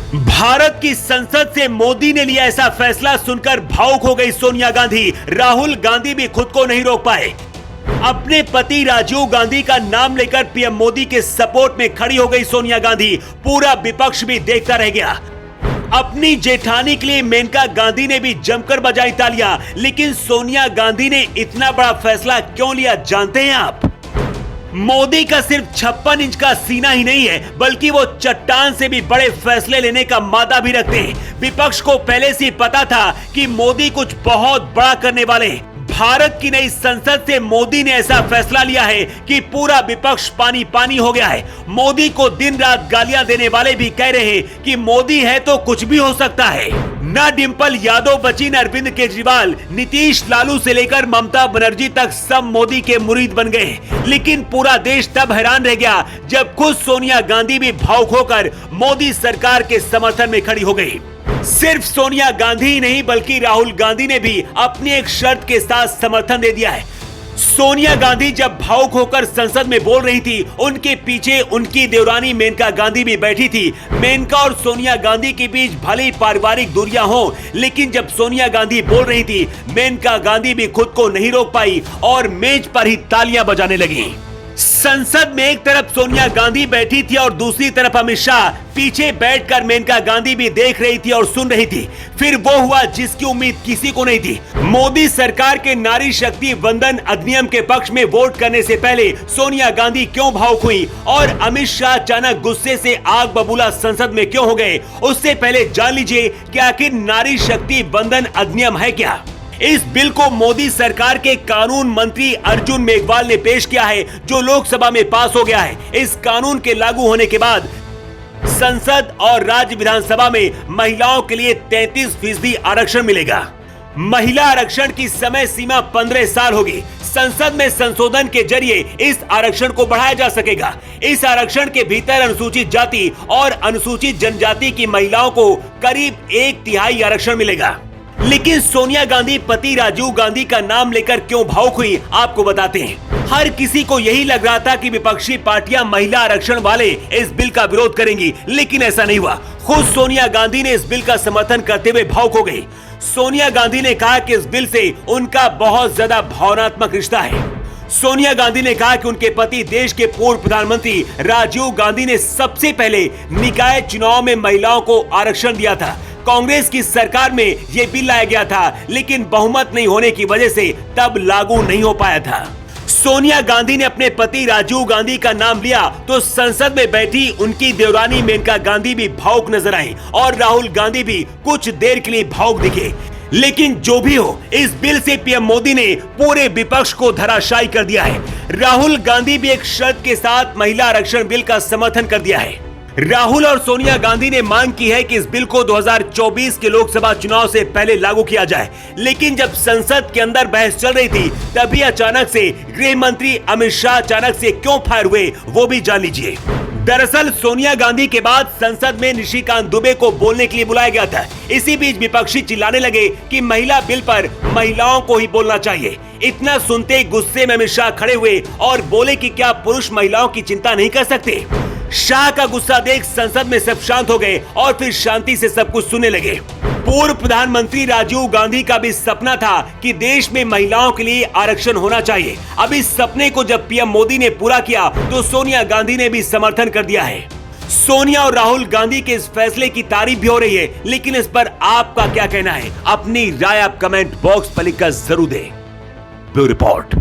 भारत की संसद से मोदी ने लिया ऐसा फैसला सुनकर भावुक हो गई सोनिया गांधी। राहुल गांधी भी खुद को नहीं रोक पाए। अपने पति राजीव गांधी का नाम लेकर पीएम मोदी के सपोर्ट में खड़ी हो गई सोनिया गांधी। पूरा विपक्ष भी देखता रह गया। अपनी जेठानी के लिए मेनका गांधी ने भी जमकर बजाई तालियां। लेकिन सोनिया गांधी ने इतना बड़ा फैसला क्यों लिया जानते हैं आप? मोदी का सिर्फ 56 इंच का सीना ही नहीं है, बल्कि वो चट्टान से भी बड़े फैसले लेने का मादा भी रखते हैं। विपक्ष को पहले से पता था कि मोदी कुछ बहुत बड़ा करने वाले हैं। भारत की नई संसद से मोदी ने ऐसा फैसला लिया है कि पूरा विपक्ष पानी पानी हो गया है। मोदी को दिन रात गालियां देने वाले भी कह रहे हैं कि मोदी है तो कुछ भी हो सकता है। न डिंपल यादव बची, न अरविंद केजरीवाल, नीतीश लालू से लेकर ममता बनर्जी तक सब मोदी के मुरीद बन गए। लेकिन पूरा देश तब हैरान रह गया जब खुद सोनिया गांधी भी भावुक होकर मोदी सरकार के समर्थन में खड़ी हो गई। सिर्फ सोनिया गांधी ही नहीं, बल्कि राहुल गांधी ने भी अपनी एक शर्त के साथ समर्थन दे दिया है। सोनिया गांधी जब भावुक होकर संसद में बोल रही थी, उनके पीछे उनकी देवरानी मेनका गांधी भी बैठी थी। मेनका और सोनिया गांधी के बीच भले ही पारिवारिक दूरियां हो, लेकिन जब सोनिया गांधी बोल रही थी, मेनका गांधी भी खुद को नहीं रोक पाई और मेज पर ही तालियां बजाने लगी। संसद में एक तरफ सोनिया गांधी बैठी थी और दूसरी तरफ अमित शाह पीछे बैठकर मेनका गांधी भी देख रही थी और सुन रही थी। फिर वो हुआ जिसकी उम्मीद किसी को नहीं थी। मोदी सरकार के नारी शक्ति वंदन अधिनियम के पक्ष में वोट करने से पहले सोनिया गांधी क्यों भावुक हुई और अमित शाह अचानक गुस्से से आग बबूला संसद में क्यों हो गए, उससे पहले जान लीजिए कि आखिर नारी शक्ति वंदन अधिनियम है क्या। इस बिल को मोदी सरकार के कानून मंत्री अर्जुन मेघवाल ने पेश किया है, जो लोकसभा में पास हो गया है। इस कानून के लागू होने के बाद संसद और राज्य विधानसभा में महिलाओं के लिए 33% आरक्षण मिलेगा। महिला आरक्षण की समय सीमा 15 साल होगी। संसद में संशोधन के जरिए इस आरक्षण को बढ़ाया जा सकेगा। इस आरक्षण के भीतर अनुसूचित जाति और अनुसूचित जनजाति की महिलाओं को करीब 1/3 आरक्षण मिलेगा। लेकिन सोनिया गांधी पति राजीव गांधी का नाम लेकर क्यों भावुक हुई, आपको बताते हैं। हर किसी को यही लग रहा था कि विपक्षी पार्टियां महिला आरक्षण वाले इस बिल का विरोध करेंगी, लेकिन ऐसा नहीं हुआ। खुद सोनिया गांधी ने इस बिल का समर्थन करते हुए भावुक हो गई। सोनिया गांधी ने कहा कि इस बिल से उनका बहुत ज्यादा भावनात्मक रिश्ता है। सोनिया गांधी ने कहा कि उनके पति देश के पूर्व प्रधानमंत्री राजीव गांधी ने सबसे पहले निकाय चुनाव में महिलाओं को आरक्षण दिया था। कांग्रेस की सरकार में यह बिल लाया गया था, लेकिन बहुमत नहीं होने की वजह से तब लागू नहीं हो पाया था। सोनिया गांधी ने अपने पति राजीव गांधी का नाम लिया तो संसद में बैठी उनकी देवरानी मेनका गांधी भी भावुक नजर आई और राहुल गांधी भी कुछ देर के लिए भावुक दिखे। लेकिन जो भी हो, इस बिल से पीएम मोदी ने पूरे विपक्ष को धराशायी कर दिया है। राहुल गांधी भी एक शर्त के साथ महिला आरक्षण बिल का समर्थन कर दिया है। राहुल और सोनिया गांधी ने मांग की है कि इस बिल को 2024 के लोकसभा चुनाव से पहले लागू किया जाए। लेकिन जब संसद के अंदर बहस चल रही थी, तभी अचानक से गृह मंत्री अमित शाह अचानक से क्यों फायर हुए, वो भी जान लीजिए। दरअसल सोनिया गांधी के बाद संसद में निशिकांत दुबे को बोलने के लिए बुलाया गया था। इसी बीच विपक्षी चिल्लाने लगे कि महिला बिल पर महिलाओं को ही बोलना चाहिए। इतना सुनते ही गुस्से में अमित शाह खड़े हुए और बोले कि क्या पुरुष महिलाओं की चिंता नहीं कर सकते। शाह का गुस्सा देख संसद में सब शांत हो गए और फिर शांति से सब कुछ सुनने लगे। पूर्व प्रधानमंत्री राजीव गांधी का भी सपना था कि देश में महिलाओं के लिए आरक्षण होना चाहिए। अब इस सपने को जब पीएम मोदी ने पूरा किया तो सोनिया गांधी ने भी समर्थन कर दिया है। सोनिया और राहुल गांधी के इस फैसले की तारीफ भी हो रही है, लेकिन इस पर आपका क्या कहना है? अपनी राय आप कमेंट बॉक्स पर लिखकर जरूर दें। Bureau report.